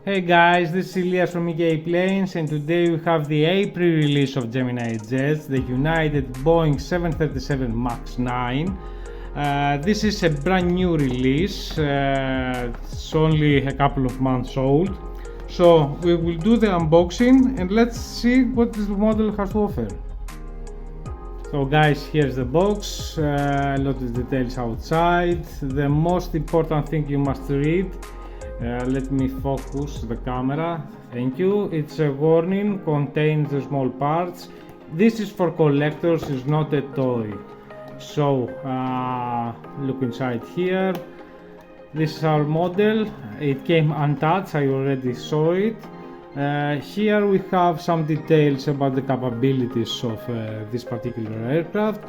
Hey guys, this is Elias from EK Planes, and today we have the April release of Gemini Jets, the United Boeing 737 MAX 9. This is a brand new release, it's only a couple of months old. So we will do the unboxing and let's see what this model has to offer. So guys, here's the box, a lot of details outside. The most important thing you must read. Let me focus the camera, thank you. It's a warning, contains the small parts. This is for collectors, it's not a toy. So look inside here. This is our model. It came untouched, I already saw it. Here we have some details about the capabilities of this particular aircraft.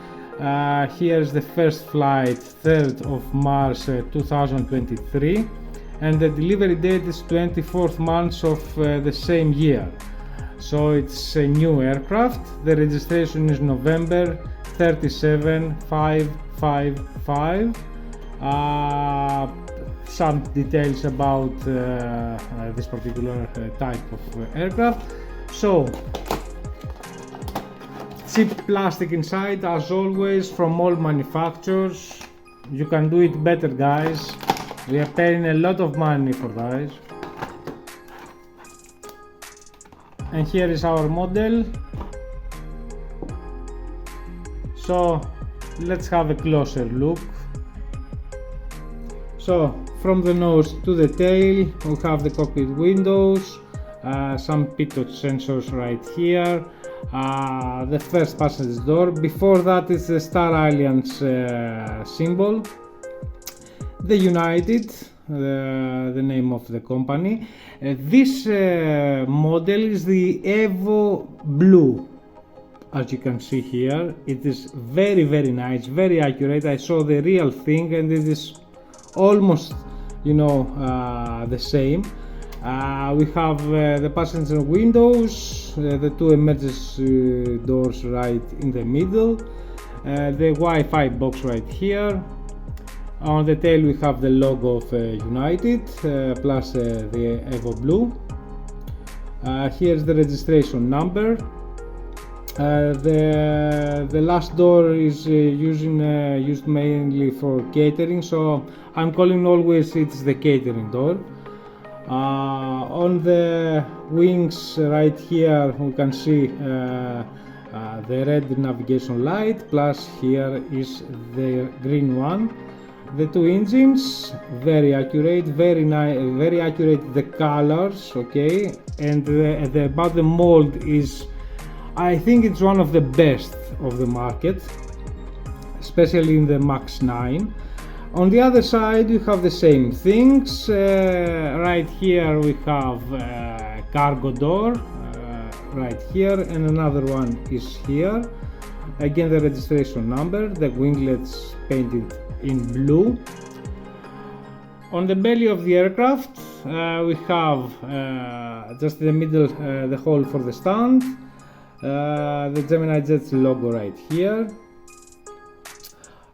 Here's the first flight, 3rd of March 2023. And the delivery date is 24th month of the same year. So it's a new aircraft. The registration is November 37555. Some details about this particular type of aircraft. So cheap plastic inside, as always, from all manufacturers. You can do it better, guys. We are paying a lot of money for that. And here is our model. So let's have a closer look. So from the nose to the tail we have the cockpit windows, some pitot sensors right here, the first passenger door. Before that is the Star Alliance symbol. The United, the name of the company. This model is the Evo Blue, as you can see here. It is very nice, very accurate. I saw the real thing and it is almost, you know, the same. We have the passenger windows, the two emergency doors right in the middle, the Wi-Fi box right here. On the tail we have the logo of United plus the Evo Blue. Here's the registration number. The last door is used mainly for catering, so I'm calling always it's the catering door. On the wings right here we can see the red navigation light, plus here is the green one. The two engines, very accurate, very nice, very accurate. The colors, okay, and about the mold is, I think it's one of the best of the market, especially in the MAX 9. On the other side we have the same things. Right here we have cargo door right here, and another one is here. Again the registration number, the winglets painted in blue. On the belly of the aircraft we have just in the middle the hole for the stand, the Gemini Jets logo right here.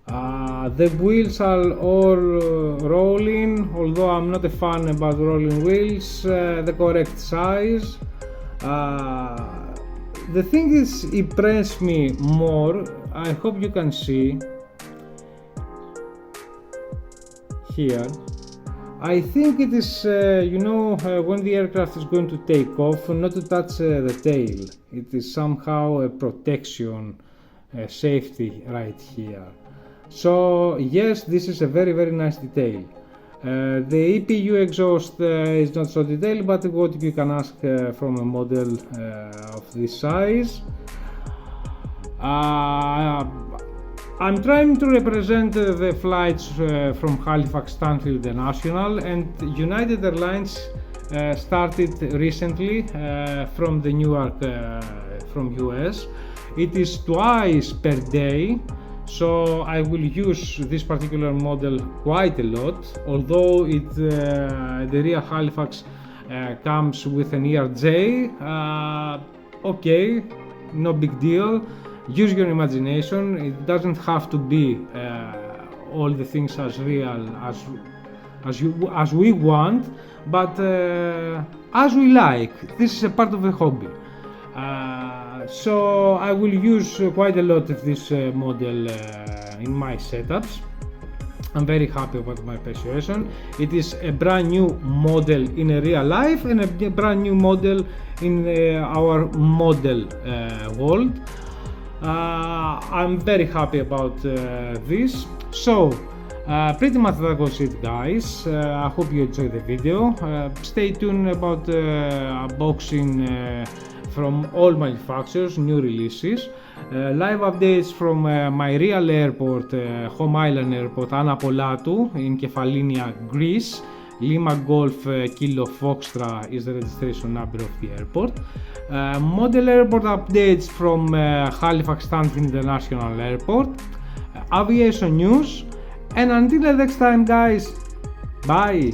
The wheels are all rolling, although I'm not a fan about rolling wheels. The correct size. The thing is, impressed me more, I hope you can see here. I think it is, you know, when the aircraft is going to take off, not to touch the tail. It is somehow a protection, safety right here. So yes, this is a very nice detail. The EPU exhaust is not so detailed, but what you can ask from a model of this size. I'm trying to represent the flights from Halifax Stanfield National, and United Airlines started recently from the Newark, from US. It is twice per day, so I will use this particular model quite a lot, although the real Halifax comes with an ERJ. Okay, no big deal. Use your imagination. It doesn't have to be all the things as real as as we want, but as we like. This is a part of the hobby. So I will use quite a lot of this model in my setups. I'm very happy about my persuasion. It is a brand new model in a real life and a brand new model in our model world. I'm very happy about this. So pretty much that was it, guys. I hope you enjoyed the video. Stay tuned about unboxing from all manufacturers, new releases, live updates from my real airport, home island airport, Anapolatou in Kefalinia, Greece. Lima Golf Kilo Foxtra is the registration number of the airport. Model airport updates from Halifax Stanfield International Airport. Aviation news. And until the next time, guys, bye!